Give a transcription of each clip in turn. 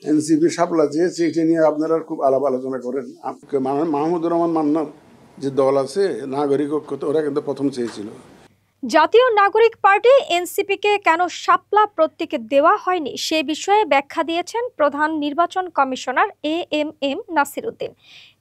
NCP শাপলা চেয়েছে, এটা নিয়ে আপনারা খুব আলাপ আলোচনা করেন। মাহমুদুর রহমান মান্নার যে দল আছে নাগরিক ঐক্য, ওরা কিন্তু প্রথম চেয়েছিল। জাতীয় নাগরিক পার্টি এনসিপিকে কেন শাপলা প্রতীক দেওয়া হয়নি সে বিষয়ে ব্যাখ্যা দিয়েছেন প্রধান নির্বাচন কমিশনার এএমএম নাসির উদ্দিন।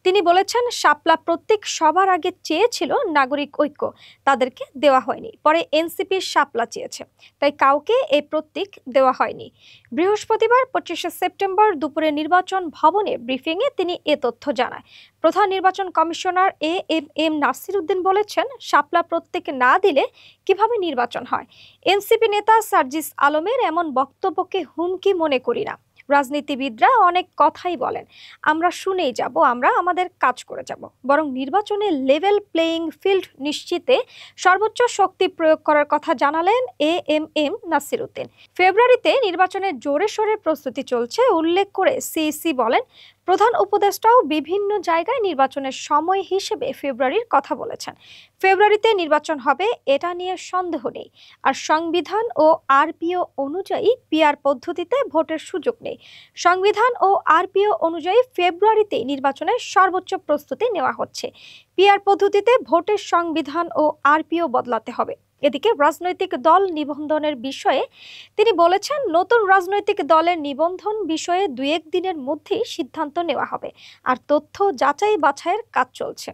তিনি বলেছেন, শাপলা প্রতীক সবার আগে চেয়েছিল নাগরিক ঐক্য, তাদেরকে দেওয়া হয়নি। পরে এনসিপি শাপলা চেয়েছে, তাই কাউকে এই প্রতীক দেওয়া হয়নি। বৃহস্পতিবার 25শে সেপ্টেম্বর দুপুরে নির্বাচন ভবনে ব্রিফিংয়ে তিনি এ তথ্য জানায়। প্রধান নির্বাচন কমিশনার এএমএম নাসির উদ্দিন বলেছেন, শাপলা প্রতীক না দিলে কিভাবে নির্বাচন হয়? এনসিপি নেতা সার্জিস আলমের এমন বক্তব্যকে হুমকি মনে করি না। রাজনীতিবিদরা অনেক কথাই বলেন, আমরা শুনেই যাব, আমরা আমাদের কাজ করে যাব। বরং নির্বাচনে লেভেল প্লেয়িং ফিল্ড নিশ্চিতে সর্বোচ্চ শক্তি প্রয়োগ করার কথা জানালেন এএমএম নাসির উদ্দিন। ফেব্রুয়ারিতে নির্বাচনের জোরে সোরে প্রস্তুতি চলছে উল্লেখ করে সিইসি বলেন, প্রধান উপদেষ্টাও বিভিন্ন জায়গায় নির্বাচনের সময় হিসেবে ফেব্রুয়ারির কথা বলেছেন। ফেব্রুয়ারিতে নির্বাচন হবে, এটা নিয়ে সন্দেহ নেই। আর সংবিধান ও আরপিও অনুযায়ী পিআর পদ্ধতিতে ভোটের সুযোগ নেই। সংবিধান ও আরপিও অনুযায়ী ফেব্রুয়ারিতে নির্বাচনের সর্বোচ্চ প্রস্তুতি নেওয়া হচ্ছে। পিআর পদ্ধতিতে ভোটের সংবিধান ও আরপিও বদলাতে হবে। এদিকে রাজনৈতিক দল নিবন্ধনের বিষয়ে তিনি বলেছেন, নতুন রাজনৈতিক দলের নিবন্ধন বিষয়ে 2-1 দিনের মধ্যেই সিদ্ধান্ত নেওয়া হবে, আর তথ্য যাচাই বাছাইয়ের কাজ চলছে।